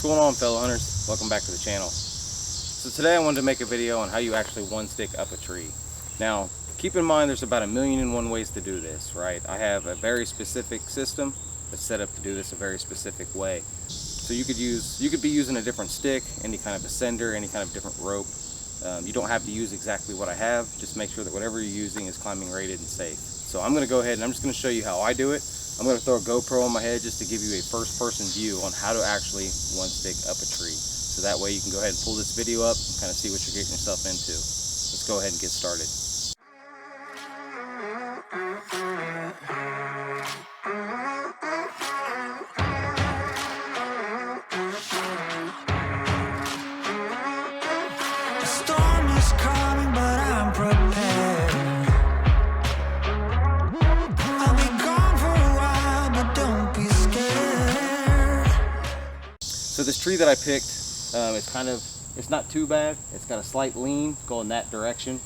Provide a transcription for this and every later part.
What's going on, fellow hunters? Welcome back to the channel. So today I wanted to make a video on how you actually one stick up a tree. Now keep in mind there's about 1,000,001 ways to do this, right? I have a very specific system that's set up to do this a very specific way. So you could be using a different stick, any kind of ascender, any kind of different rope. You don't have to use exactly what I have. Just make sure that whatever you're using is climbing rated and safe. So I'm going to go ahead and I'm just going to show you how I do it. I'm going to throw a GoPro on my head just to give you a first-person view on how to actually one stick up a tree. So that way you can go ahead and pull this video up and kind of see what you're getting yourself into. Let's go ahead and get started. The storm is coming, but I'm prepared. I'll be gone for a while, but don't be scared. So this tree that I picked, it's not too bad. It's got a slight lean going that direction.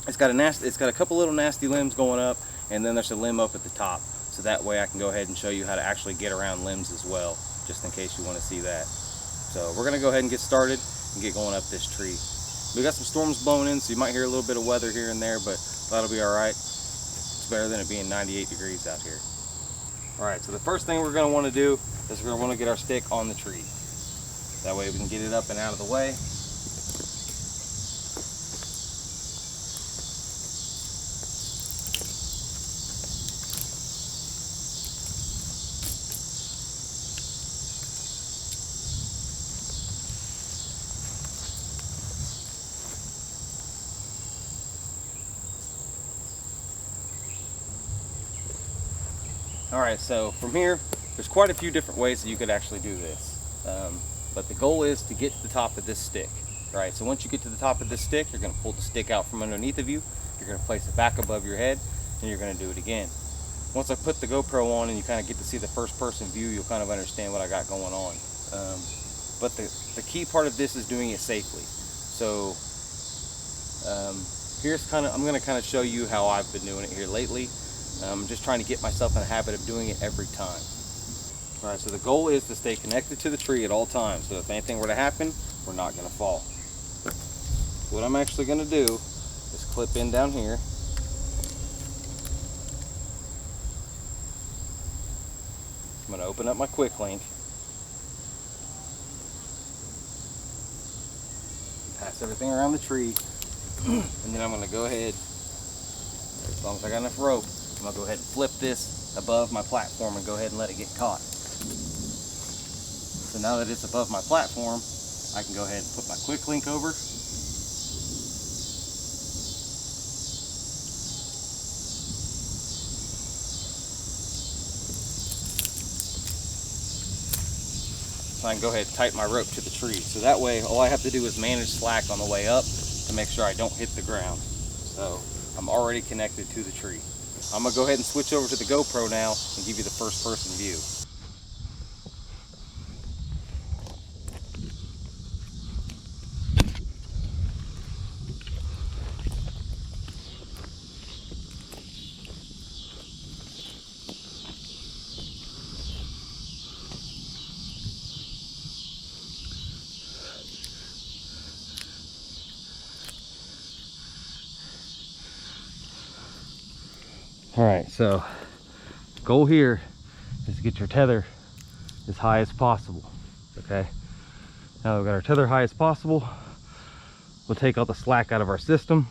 It's got a couple little nasty limbs going up, and then there's a limb up at the top. So that way I can go ahead and show you how to actually get around limbs as well, just in case you want to see that. So we're gonna go ahead and get started and get going up this tree. We got some storms blowing in, so you might hear a little bit of weather here and there, but that'll be all right. It's better than it being 98 degrees out here. All right, so the first thing we're gonna want to do is we're gonna want to get our stick on the tree. That way we can get it up and out of the way. All right, so from here, there's quite a few different ways that you could actually do this. But the goal is to get to the top of this stick. All right, so once you get to the top of this stick, you're gonna pull the stick out from underneath of you, you're gonna place it back above your head, and you're gonna do it again. Once I put the GoPro on and you kind of get to see the first person view, you'll kind of understand what I got going on. But the key part of this is doing it safely. So I'm gonna kind of show you how I've been doing it here lately. I'm just trying to get myself in the habit of doing it every time. All right, so the goal is to stay connected to the tree at all times, so if anything were to happen, we're not going to fall. What I'm actually going to do is clip in down here. I'm going to open up my quick link, pass everything around the tree, and then I'm going to go ahead, as long as I got enough rope, I'm going to go ahead and flip this above my platform and go ahead and let it get caught. So now that it's above my platform, I can go ahead and put my quick link over. So I can go ahead and tighten my rope to the tree. So that way, all I have to do is manage slack on the way up to make sure I don't hit the ground. So I'm already connected to the tree. I'm gonna go ahead and switch over to the GoPro now and give you the first person view. All right, so goal here is to get your tether as high as possible, okay? Now we've got our tether high as possible. We'll take all the slack out of our system.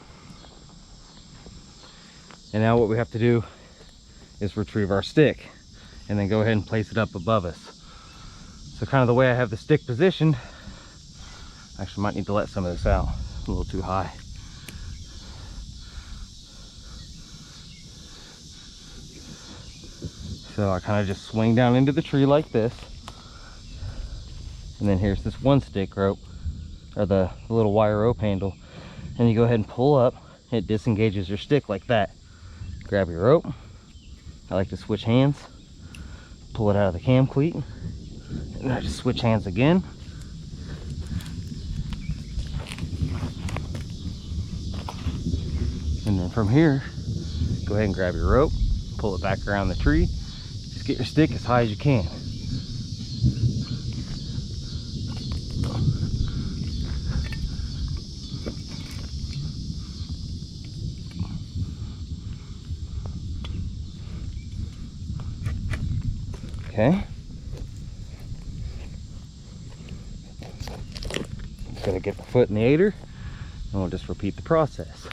And now what we have to do is retrieve our stick and then go ahead and place it up above us. So kind of the way I have the stick positioned, actually might need to let some of this out, a little too high. So I kind of just swing down into the tree like this. And then here's this one stick rope, or the little wire rope handle. And you go ahead and pull up, it disengages your stick like that. Grab your rope. I like to switch hands, pull it out of the cam cleat, and I just switch hands again. And then from here, go ahead and grab your rope, pull it back around the tree. Just get your stick as high as you can. Okay. Just gonna get the foot in the aider, and we'll just repeat the process.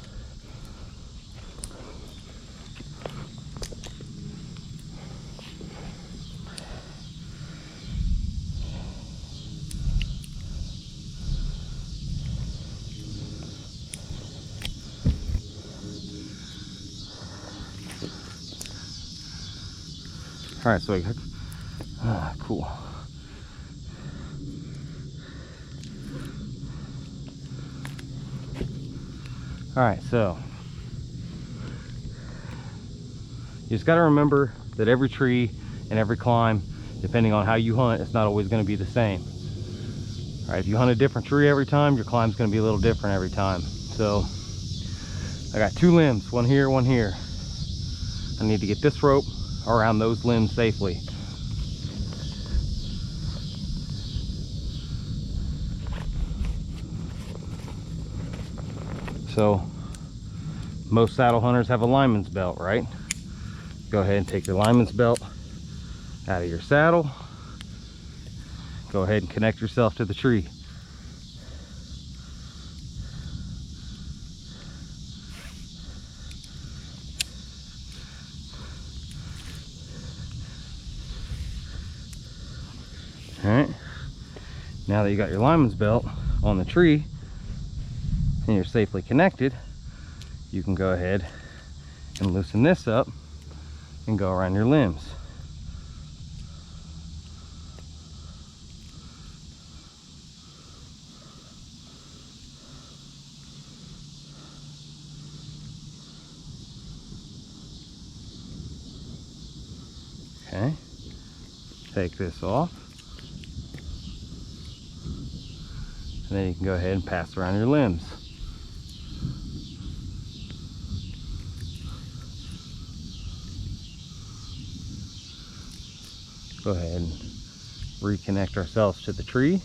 All right, so cool. All right, so you just got to remember that every tree and every climb, depending on how you hunt, it's not always going to be the same. All right, if you hunt a different tree every time, your climb's going to be a little different every time. So I got 2 limbs, one here, one here. I need to get this rope around those limbs safely. So most saddle hunters have a lineman's belt, right? Go ahead and take your lineman's belt out of your saddle. Go ahead and connect yourself to the tree. All right, now that you got your lineman's belt on the tree and you're safely connected, you can go ahead and loosen this up and go around your limbs. Okay, take this off. And then you can go ahead and pass around your limbs. Go ahead and reconnect ourselves to the tree.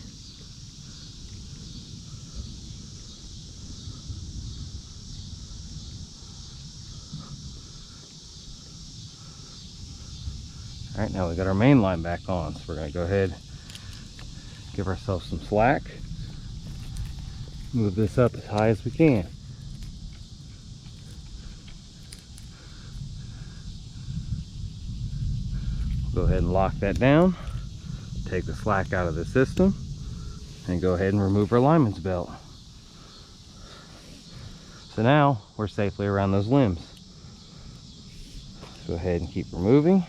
All right, now we got our main line back on, so we're going to go ahead, give ourselves some slack. Move this up as high as we can. Go ahead and lock that down. Take the slack out of the system and go ahead and remove our lineman's belt. So now we're safely around those limbs. Go ahead and keep removing.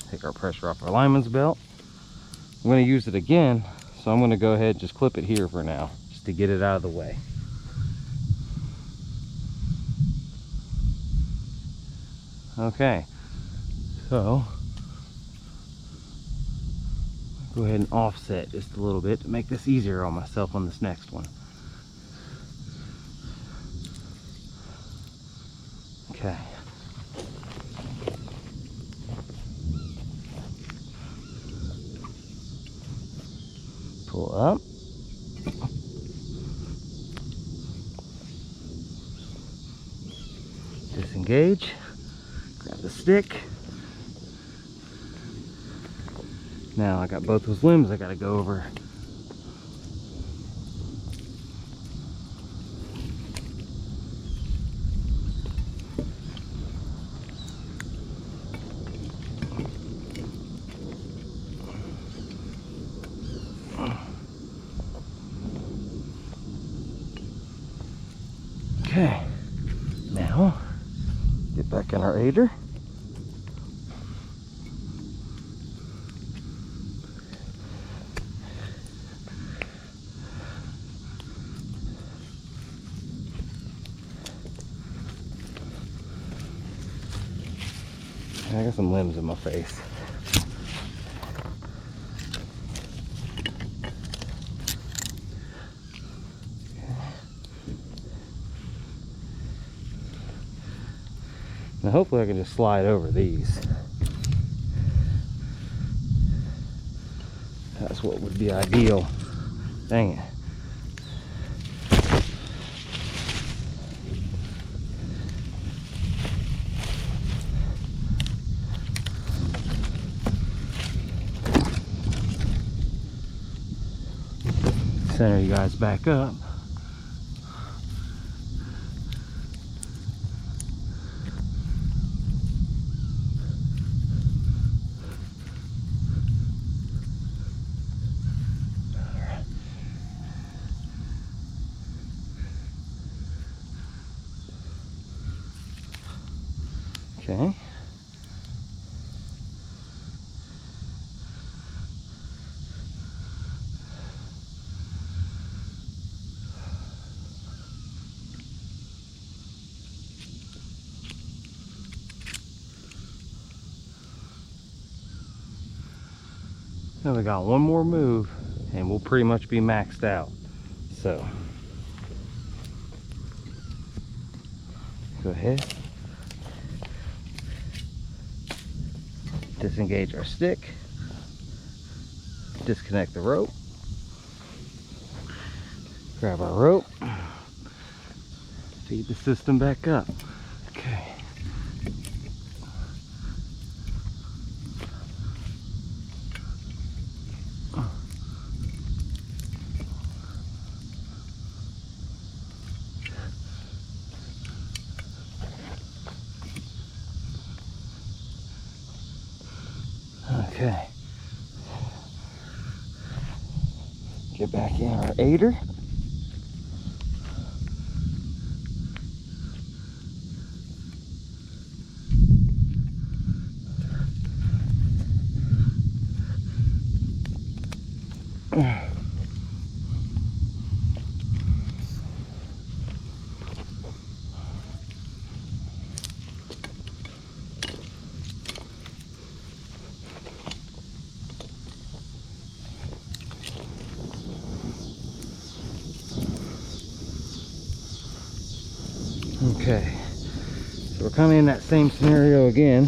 Take our pressure off our lineman's belt. I'm going to use it again, so I'm going to go ahead and just clip it here for now, just to get it out of the way. Okay, so go ahead and offset just a little bit to make this easier on myself on this next one. Okay. Pull up. Disengage. Grab the stick. Now I got both those limbs I gotta go over. Okay, now get back in our aider. I got some limbs in my face. Now hopefully I can just slide over these. That's what would be ideal. Dang it. center you guys back up. Okay. Now we got one more move and we'll pretty much be maxed out. So go ahead, disengage our stick, disconnect the rope, grab our rope, feed the system back up. Okay. Okay. Get back in our aider. Okay, so we're kind of in that same scenario again.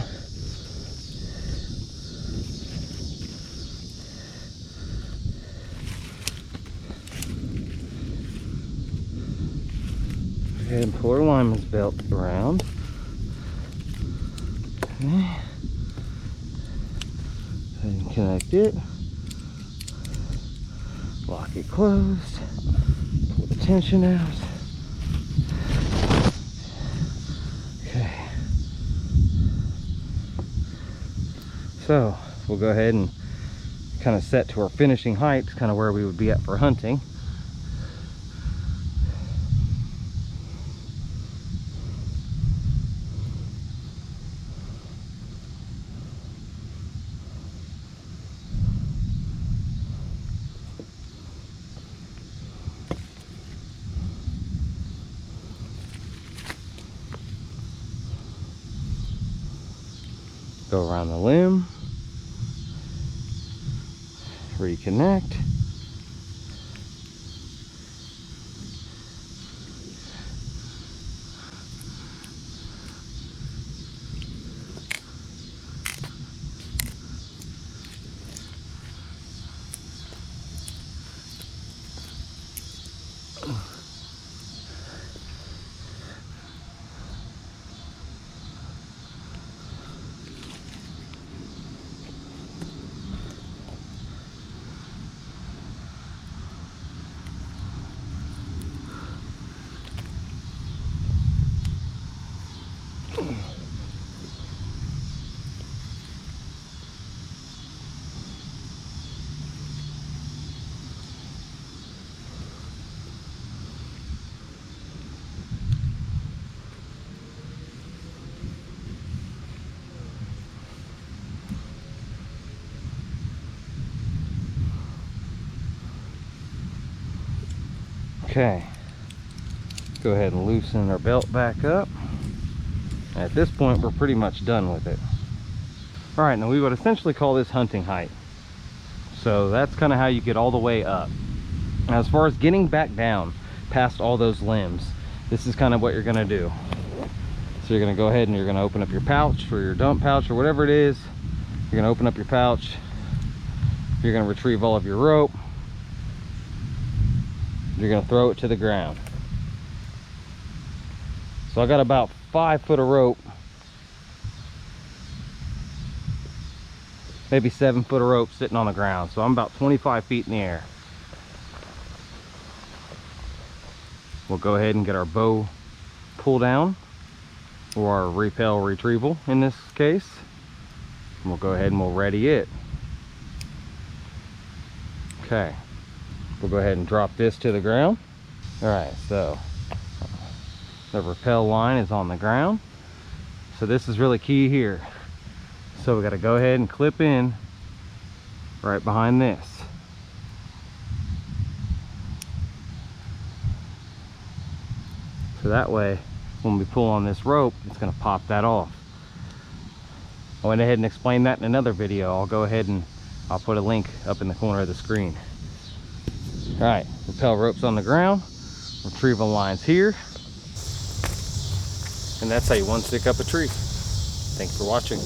Go ahead and pull our lineman's belt around. Okay. Go ahead and connect it. Lock it closed. Pull the tension out. So we'll go ahead and kind of set to our finishing height, kind of where we would be at for hunting. Go around the limb, reconnect. Okay, go ahead and loosen our belt back up. At this point, we're pretty much done with it. All right, now we would essentially call this hunting height. So that's kind of how you get all the way up. Now, as far as getting back down past all those limbs, this is kind of what you're gonna do. So you're gonna go ahead and you're gonna open up your pouch or your dump pouch or whatever it is. You're gonna open up your pouch. You're gonna retrieve all of your rope. You're gonna throw it to the ground. So I got about 5 foot of rope, maybe 7 foot of rope sitting on the ground. So I'm about 25 feet in the air. we'll go ahead and get our bow pull down, or our rappel retrieval in this case. And we'll go ahead and we'll ready it. Okay, we'll go ahead and drop this to the ground. All right, so the rappel line is on the ground. So this is really key here. So we got to go ahead and clip in right behind this. So that way, when we pull on this rope, it's going to pop that off. I went ahead and explained that in another video. I'll go ahead and I'll put a link up in the corner of the screen. All right, rappel ropes on the ground, retrieval lines here, and that's how you one stick up a tree. Thanks for watching.